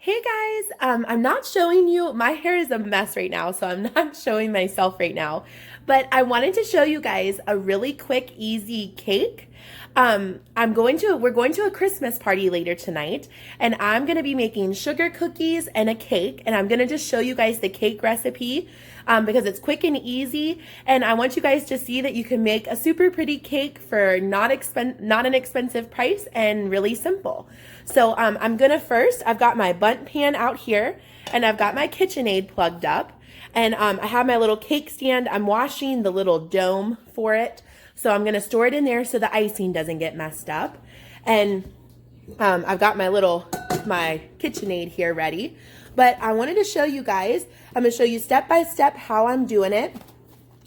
Hey guys, I'm not showing you, my hair is a mess right now, so I'm not showing myself right now, but I wanted to show you guys a really quick, easy cake. We're going to a Christmas party later tonight, and I'm gonna be making sugar cookies and a cake, and I'm gonna just show you guys the cake recipe, because it's quick and easy, and I want you guys to see that you can make a super pretty cake for not an expensive price and really simple. So I've got my bundt pan out here, and I've got my KitchenAid plugged up, and I have my little cake stand. I'm washing the little dome for it, so I'm gonna store it in there so the icing doesn't get messed up. And I've got my KitchenAid here ready, but I wanted to show you guys. I'm gonna show you step by step how I'm doing it.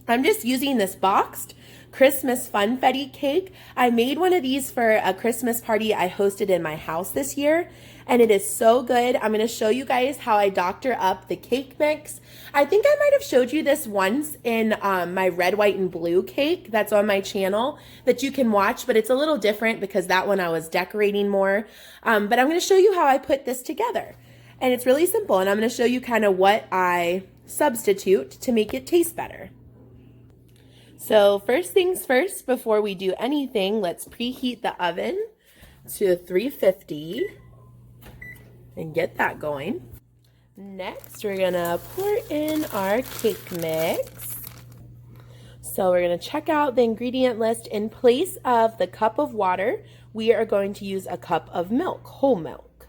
I'm just using this boxed Christmas funfetti cake. I made one of these for a Christmas party I hosted in my house this year, and it is so good. I'm going to show you guys how I doctor up the cake mix. I think I might have showed you this once in my red, white, and blue cake that's on my channel that you can watch, but it's a little different because that one I was decorating more. But I'm going to show you how I put this together. And it's really simple, and I'm going to show you kind of what I substitute to make it taste better. So first things first, before we do anything, let's preheat the oven to 350 and get that going. Next, we're gonna pour in our cake mix. So we're gonna check out the ingredient list. In place of the cup of water, we are going to use a cup of milk, whole milk.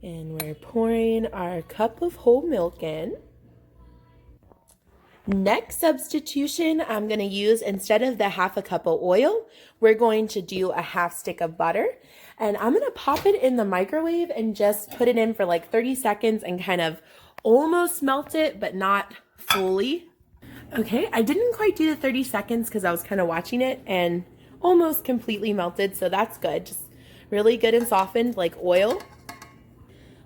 And we're pouring our cup of whole milk in. Next substitution, I'm going to use, instead of the half a cup of oil, we're going to do a half stick of butter. And I'm going to pop it in the microwave and just put it in for like 30 seconds and kind of almost melt it, but not fully. Okay, I didn't quite do the 30 seconds because I was kind of watching it, and almost completely melted, so that's good. Just really good and softened like oil.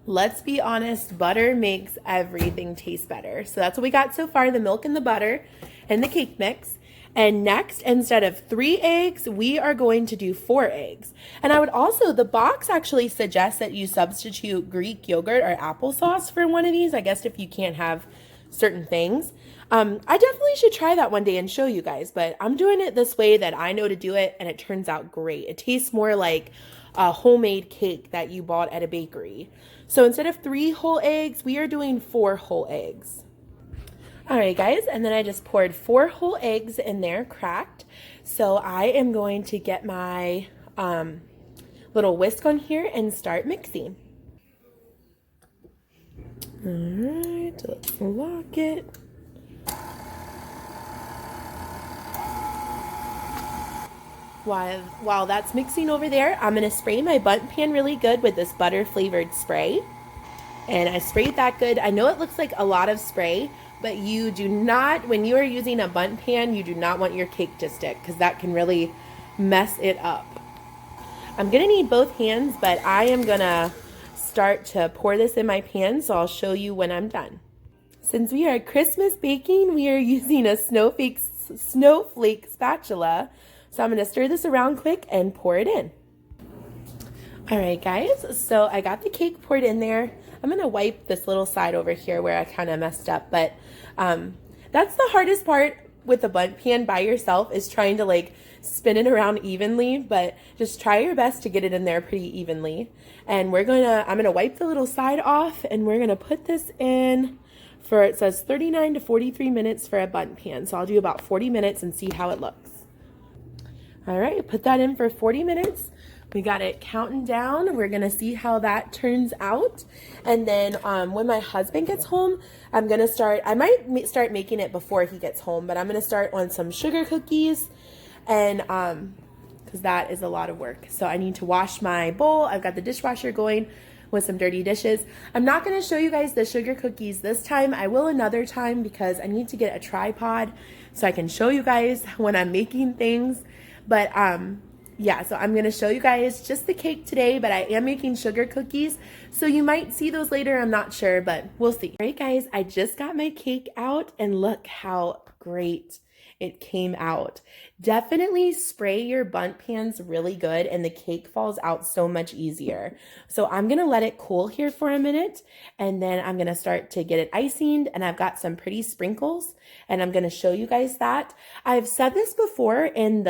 Let's be honest, butter makes everything taste better. So that's what we got so far, the milk and the butter and the cake mix. And next, instead of 3 eggs, we are going to do 4 eggs. And I would also, the box actually suggests that you substitute Greek yogurt or applesauce for one of these, I guess if you can't have certain things. I definitely should try that one day and show you guys, but I'm doing it this way that I know to do it, and it turns out great. It tastes more like a homemade cake that you bought at a bakery. So instead of 3 whole eggs, we are doing 4 whole eggs. All right, guys, and then I just poured 4 whole eggs in there, cracked. So I am going to get my little whisk on here and start mixing. All right, let's lock it. While that's mixing over there, I'm going to spray my bundt pan really good with this butter flavored spray. And I sprayed that good. I know it looks like a lot of spray, but you do not, when you are using a bundt pan, you do not want your cake to stick because that can really mess it up. I'm going to need both hands, but I am going to start to pour this in my pan, so I'll show you when I'm done. Since we are Christmas baking, we are using a snowflake spatula. So I'm going to stir this around quick and pour it in. All right, guys, so I got the cake poured in there. I'm going to wipe this little side over here where I kind of messed up, but that's the hardest part with the bundt pan by yourself, is trying to like spin it around evenly, but just try your best to get it in there pretty evenly. And I'm going to wipe the little side off, and we're going to put this in for, it says 39 to 43 minutes for a bundt pan. So I'll do about 40 minutes and see how it looks. All right, put that in for 40 minutes. We got it counting down. We're gonna see how that turns out. And then when my husband gets home, I might start making it before he gets home, but I'm gonna start on some sugar cookies, and because that is a lot of work. So I need to wash my bowl. I've got the dishwasher going with some dirty dishes. I'm not gonna show you guys the sugar cookies this time. I will another time because I need to get a tripod so I can show you guys when I'm making things. But yeah, so I'm going to show you guys just the cake today, but I am making sugar cookies. So you might see those later, I'm not sure, but we'll see. All right, guys, I just got my cake out, and look how great it came out. Definitely spray your bundt pans really good and the cake falls out so much easier. So I'm gonna let it cool here for a minute and then I'm gonna start to get it icing, and I've got some pretty sprinkles and I'm gonna show you guys that. I've said this before in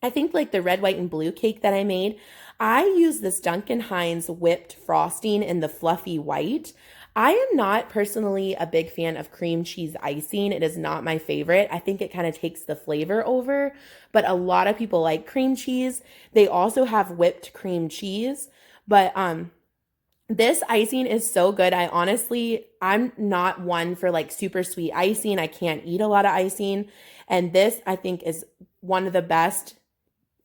I think like the red, white, and blue cake that I made. I use this Duncan Hines whipped frosting in the fluffy white. I am not personally a big fan of cream cheese icing. It is not my favorite. I think it kind of takes the flavor over, but a lot of people like cream cheese. They also have whipped cream cheese, but this icing is so good. I'm not one for like super sweet icing. I can't eat a lot of icing, and this I think is one of the best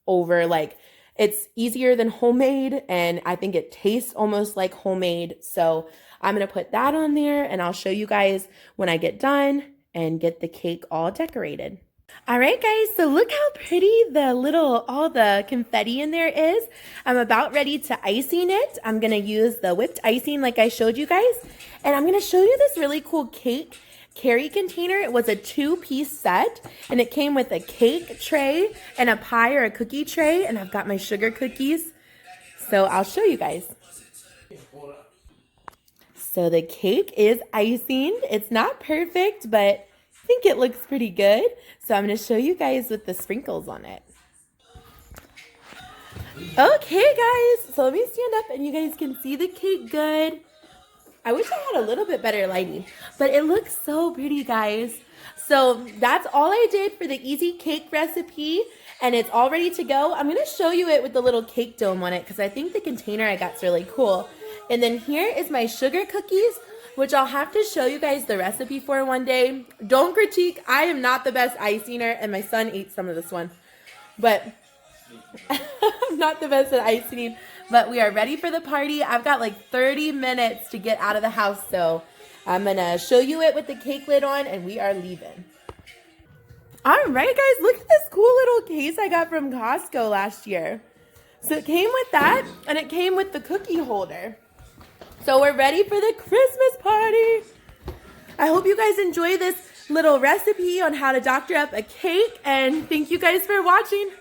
over like it's easier than homemade, and I think it tastes almost like homemade. So I'm going to put that on there and I'll show you guys when I get done and get the cake all decorated. All right, guys, so look how pretty all the confetti in there is. I'm about ready to icing it. I'm going to use the whipped icing like I showed you guys. And I'm going to show you this really cool cake carry container. It was a 2-piece set and it came with a cake tray and a pie or a cookie tray. And I've got my sugar cookies. So I'll show you guys. So the cake is icing. It's not perfect, but I think it looks pretty good. So I'm going to show you guys with the sprinkles on it. Okay, guys. So let me stand up and you guys can see the cake good. I wish I had a little bit better lighting, but it looks so pretty, guys. So that's all I did for the easy cake recipe, and it's all ready to go. I'm going to show you it with the little cake dome on it because I think the container I got is really cool. And then here is my sugar cookies, which I'll have to show you guys the recipe for one day. Don't critique. I am not the best icinger, and my son ate some of this one. But I'm not the best at icing, but we are ready for the party. I've got like 30 minutes to get out of the house, so I'm going to show you it with the cake lid on, and we are leaving. All right, guys, look at this cool little case I got from Costco last year. So it came with that, and it came with the cookie holder. So we're ready for the Christmas party. I hope you guys enjoy this little recipe on how to doctor up a cake, and thank you guys for watching.